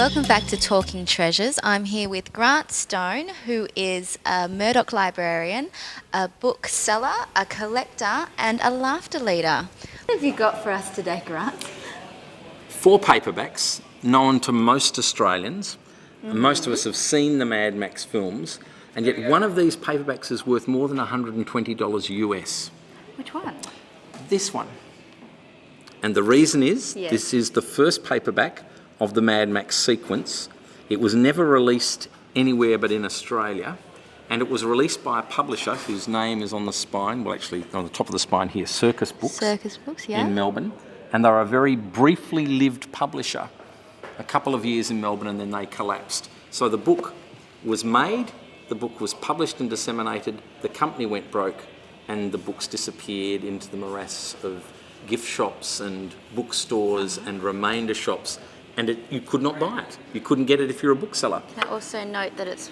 welcome back to Talking Treasures. I'm here with Grant Stone, who is a Murdoch librarian, a bookseller, a collector, and a laughter leader. What have you got for us today, Grant? 4 paperbacks known to most Australians. Most of us have seen the Mad Max films, and yet one of these paperbacks is worth more than $120 US. Which one? This one. And the reason is, This is the first paperback of the Mad Max sequence. It was never released anywhere but in Australia, and it was released by a publisher whose name is on the spine, well actually on the top of the spine here, Circus Books. Circus Books, yeah. In Melbourne. And they're a very briefly lived publisher. A couple of years in Melbourne and then they collapsed. So the book was made, the book was published and disseminated, the company went broke, and the books disappeared into the morass of gift shops and bookstores and remainder shops, and you could not buy it. You couldn't get it if you're a bookseller. Can I also note that it's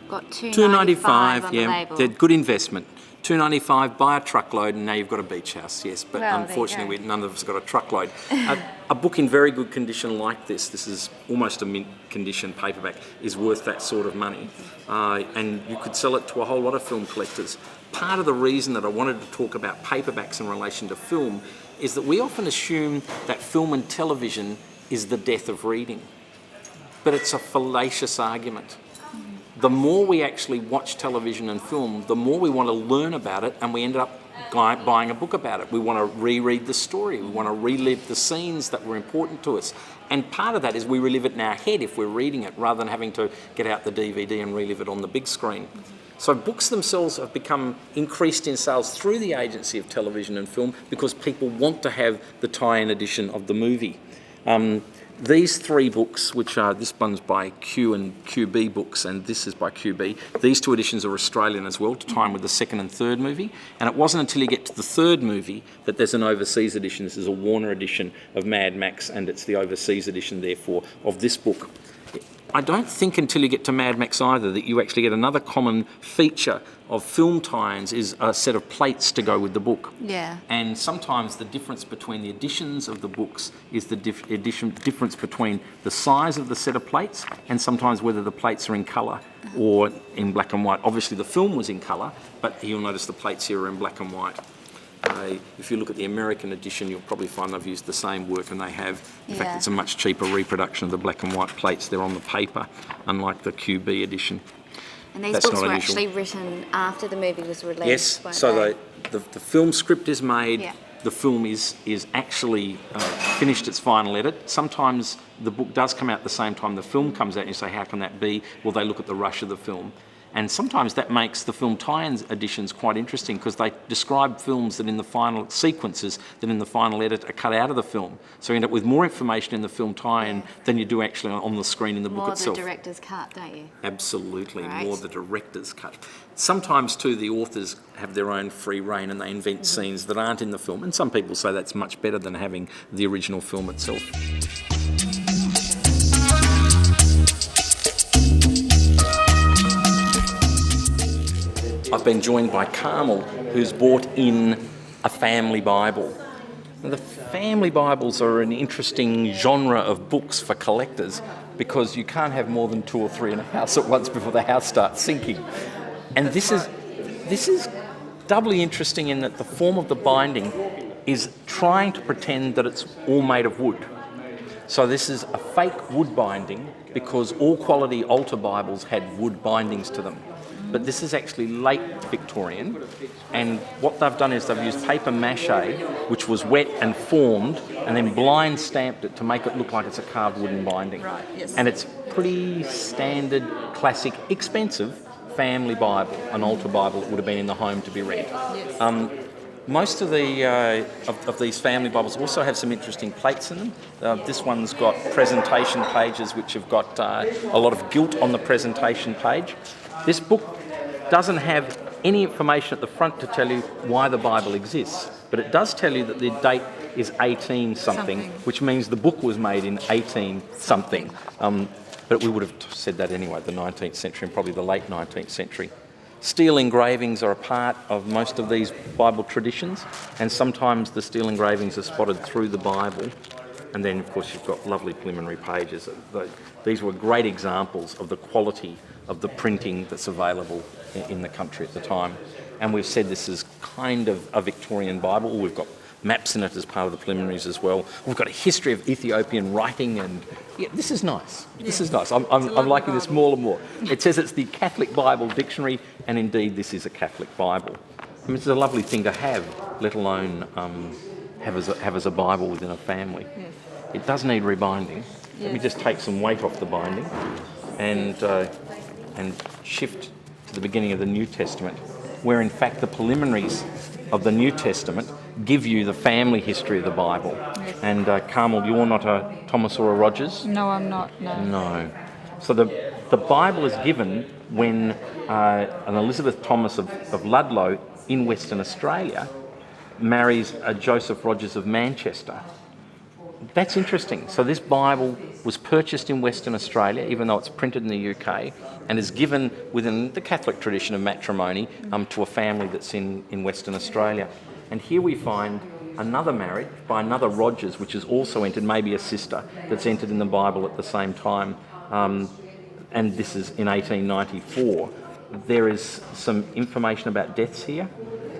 got $2.95 on the label? Yeah, good investment. $2.95, buy a truckload, and now you've got a beach house, yes. But unfortunately, none of us got a truckload. A book in very good condition like this is almost a mint condition paperback, is worth that sort of money. And you could sell it to a whole lot of film collectors. Part of the reason that I wanted to talk about paperbacks in relation to film is that we often assume that film and television is the death of reading. But it's a fallacious argument. The more we actually watch television and film, the more we want to learn about it, and we end up buying a book about it. We want to reread the story. We want to relive the scenes that were important to us. And part of that is we relive it in our head if we're reading it, rather than having to get out the DVD and relive it on the big screen. So books themselves have become increased in sales through the agency of television and film because people want to have the tie-in edition of the movie. These 3 books, which are, this one's by Q and QB Books, and this is by QB, these 2 editions are Australian as well, to tie in with the 2nd and 3rd movie. And it wasn't until you get to the 3rd movie that there's an overseas edition. This is a Warner edition of Mad Max, and it's the overseas edition, therefore, of this book. I don't think until you get to Mad Max either that you actually get another common feature of film tie-ins is a set of plates to go with the book. Yeah. And sometimes the difference between the editions of the books is the difference between the size of the set of plates and sometimes whether the plates are in colour or in black and white. Obviously the film was in colour, but you'll notice the plates here are in black and white. If you look at the American edition, you'll probably find they've used the same work, and they have. In fact, it's a much cheaper reproduction of the black and white plates. They're on the paper, unlike the QB edition. And these books were actually written after the movie was released. Yes, so the film script is made. Yeah. The film is actually finished its final edit. Sometimes the book does come out at the same time the film comes out, and you say, how can that be? Well, they look at the rush of the film. And sometimes that makes the film tie-in editions quite interesting because they describe films that in the final sequences that in the final edit are cut out of the film. So you end up with more information in the film tie-in than you do actually on the screen in the book itself. More the director's cut, don't you? Absolutely, more the director's cut. Sometimes too the authors have their own free rein and they invent scenes that aren't in the film, and some people say that's much better than having the original film itself. I've been joined by Carmel, who's brought in a family Bible. Now, the family Bibles are an interesting genre of books for collectors because you can't have more than 2 or 3 in a house at once before the house starts sinking. And this is doubly interesting in that the form of the binding is trying to pretend that it's all made of wood. So this is a fake wood binding because all quality altar Bibles had wood bindings to them. But this is actually late Victorian, and what they've done is they've used paper mache, which was wet and formed, and then blind stamped it to make it look like it's a carved wooden binding. Right, yes. And it's pretty standard, classic, expensive family Bible, an altar Bible that would have been in the home to be read. Yes. Most of these family Bibles also have some interesting plates in them. This one's got presentation pages which have got a lot of gilt on the presentation page. This book doesn't have any information at the front to tell you why the Bible exists, but it does tell you that the date is 18 something, which means the book was made in 18 something. But we would have said that anyway, the 19th century and probably the late 19th century. Steel engravings are a part of most of these Bible traditions, and sometimes the steel engravings are spotted through the Bible. And then, of course, you've got lovely preliminary pages. These were great examples of the quality of the printing that's available in the country at the time. And we've said this is kind of a Victorian Bible. We've got maps in it as part of the preliminaries as well. We've got a history of Ethiopian writing, and yeah, this is nice. This is nice. I'm liking this more and more. It says it's the Catholic Bible Dictionary, and indeed this is a Catholic Bible. I mean, it's a lovely thing to have, let alone have as a Bible within a family. Yes. It does need rebinding. Yes. Let me just take some weight off the binding and shift to the beginning of the New Testament, where in fact the preliminaries of the New Testament give you the family history of the Bible. Yes. And Carmel, you're not a Thomas or a Rogers? No, I'm not, no. No. So the Bible is given when an Elizabeth Thomas of Ludlow in Western Australia marries a Joseph Rogers of Manchester. That's interesting. So this Bible was purchased in Western Australia, even though it's printed in the UK, and is given within the Catholic tradition of matrimony to a family that's in Western Australia. And here we find another marriage by another Rogers, which is also entered, maybe a sister, that's entered in the Bible at the same time. And this is in 1894. There is some information about deaths here.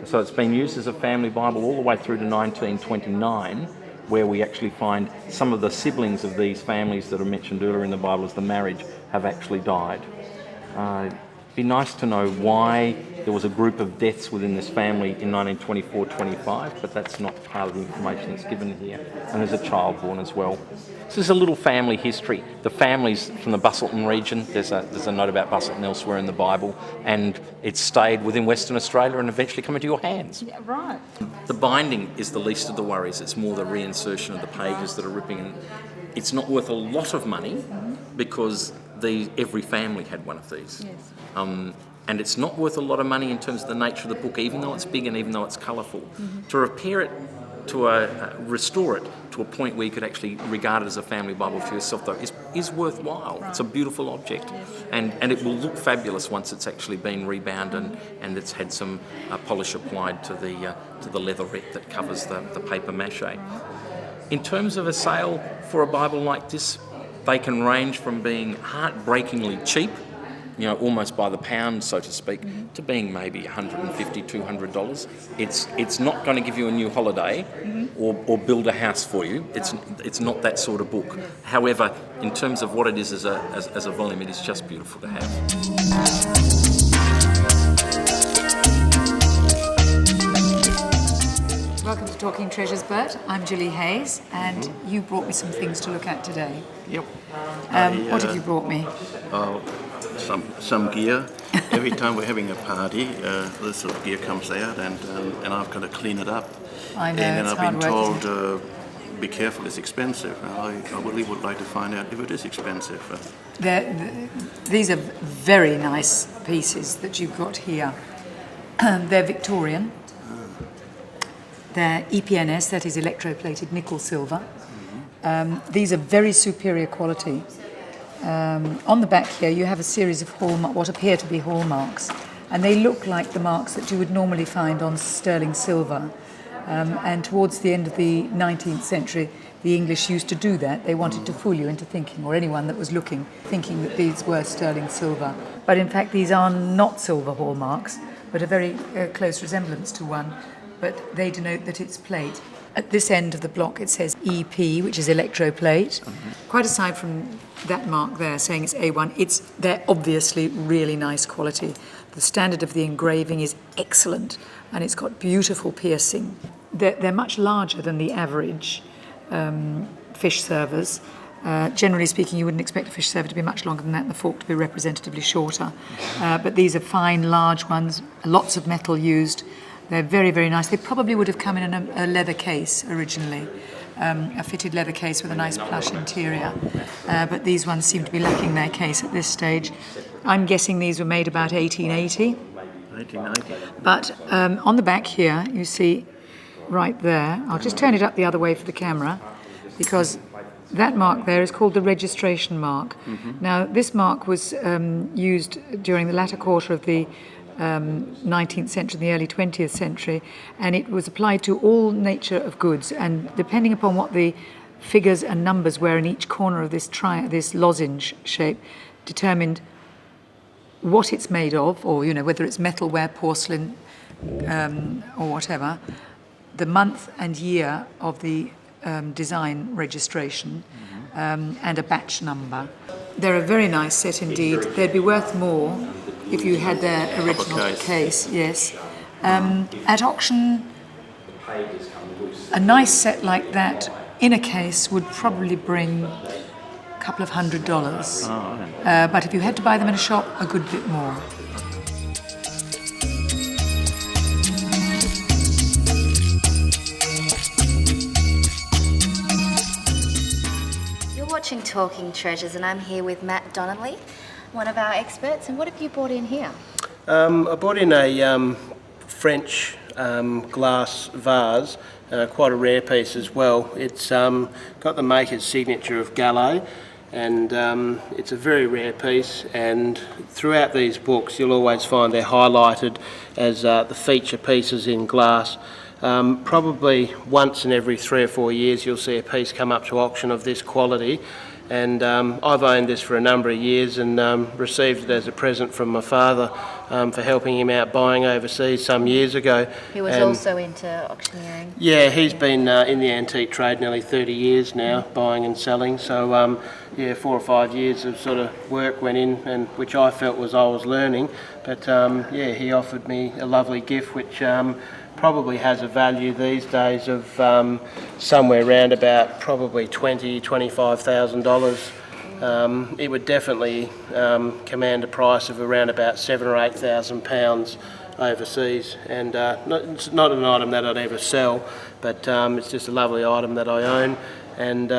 So it's been used as a family Bible all the way through to 1929, where we actually find some of the siblings of these families that are mentioned earlier in the Bible as the marriage have actually died. It'd be nice to know why there was a group of deaths within this family in 1924-25, but that's not part of the information that's given here. And there's a child born as well. So there's a little family history. The families from the Busselton region, there's a note about Busselton elsewhere in the Bible, and it's stayed within Western Australia and eventually come into your hands. Yeah, right. The binding is the least of the worries. It's more the reinsertion of the pages that are ripping. And it's not worth a lot of money because every family had one of these. Yes. And it's not worth a lot of money in terms of the nature of the book, even though it's big and even though it's colourful. To repair it, to restore it to a point where you could actually regard it as a family Bible for yourself, though, is worthwhile. Right. It's a beautiful object, yes. and it will look fabulous once it's actually been rebound and it's had some polish applied to the leatherette that covers the paper mache. Right. In terms of a sale for a Bible like this, they can range from being heartbreakingly cheap, almost by the pound, so to speak, to being maybe $150, $200. It's not going to give you a new holiday or build a house for you. It's not that sort of book. However, in terms of what it is as a volume, it is just beautiful to have. Welcome to Talking Treasures, Bert. I'm Julie Hayes, and you brought me some things to look at today. Yep. What have you brought me? Some gear. Every time we're having a party, this sort of gear comes out, and I've got to clean it up. I know, and it's I've been hard told, be careful, it's expensive. I really would like to find out if it is expensive. These are very nice pieces that you've got here. They're Victorian. They're EPNS, that is electroplated nickel silver. These are very superior quality. On the back here you have a series of what appear to be hallmarks, and they look like the marks that you would normally find on sterling silver. And towards the end of the 19th century, the English used to do that. They wanted to fool you into thinking, or anyone that was looking, thinking that these were sterling silver. But in fact these are not silver hallmarks, but a very close resemblance to one. But they denote that it's plate. At this end of the block it says EP, which is electroplate. Quite aside from that mark there saying it's A1, they're obviously really nice quality. The standard of the engraving is excellent, and it's got beautiful piercing. They're much larger than the average fish servers. Generally speaking, you wouldn't expect a fish server to be much longer than that, and the fork to be representatively shorter. But these are fine, large ones, lots of metal used. They're very, very nice. They probably would have come in a leather case originally, a fitted leather case with a nice plush interior. But these ones seem to be lacking their case at this stage. I'm guessing these were made about 1880. 1890. But on the back here, you see right there, I'll just turn it up the other way for the camera, because that mark there is called the registration mark. Now, this mark was used during the latter quarter of the 19th century, the early 20th century, and it was applied to all nature of goods, and depending upon what the figures and numbers where in each corner of this this lozenge shape determined what it's made of, or whether it's metalware, porcelain, or whatever, the month and year of the design registration, and a batch number. They're a very nice set indeed. They'd be worth more if you had their original case. Yes. At auction, a nice set like that in a case would probably bring a couple of $100. But if you had to buy them in a shop, a good bit more. You're watching Talking Treasures, and I'm here with Matt Donnelly, one of our experts. And what have you brought in here? I brought in a French glass vase, quite a rare piece as well. It's got the maker's signature of Gallet, and it's a very rare piece, and throughout these books you'll always find they're highlighted as the feature pieces in glass. Probably once in every 3 or 4 years you'll see a piece come up to auction of this quality, and I've owned this for a number of years and received it as a present from my father for helping him out buying overseas some years ago. He was also into auctioneering. Yeah, he's been in the antique trade nearly 30 years now, buying and selling. So yeah, 4 or 5 years of sort of work went in, and which I felt was I was learning. But yeah, he offered me a lovely gift which probably has a value these days of somewhere around about probably $20,000–$25,000. It would definitely command a price of around about £7,000 or £8,000 overseas, and it's not an item that I'd ever sell, but it's just a lovely item that I own, and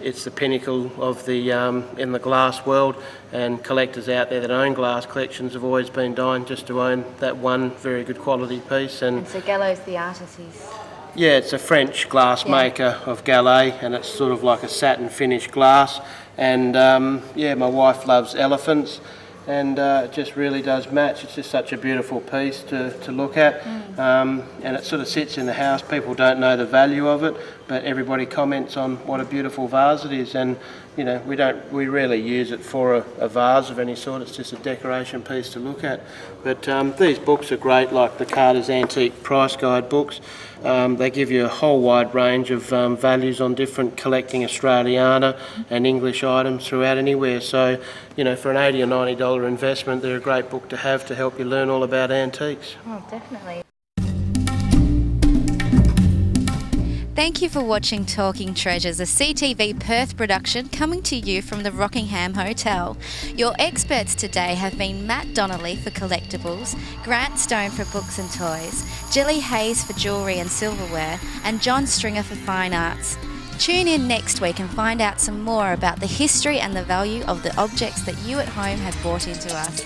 it's the pinnacle of the in the glass world, and collectors out there that own glass collections have always been dying just to own that one very good quality piece. And so Gallo's the artist. Yeah, it's a French glass maker of Gallet, and it's sort of like a satin finish glass. And yeah, my wife loves elephants, and it just really does match. It's just such a beautiful piece to look at, and it sort of sits in the house. People don't know the value of it, but everybody comments on what a beautiful vase it is. And you know, we rarely use it for a vase of any sort. It's just a decoration piece to look at. But these books are great, like the Carter's Antique Price Guide books. They give you a whole wide range of values on different collecting Australiana and English items throughout anywhere. So, you know, for an $80 or $90 investment, they're a great book to have to help you learn all about antiques. Oh, definitely. Thank you for watching Talking Treasures, a CTV Perth production coming to you from the Rockingham Hotel. Your experts today have been Matt Donnelly for collectibles, Grant Stone for books and toys, Jilly Hayes for jewellery and silverware, and John Stringer for fine arts. Tune in next week and find out some more about the history and the value of the objects that you at home have brought into us.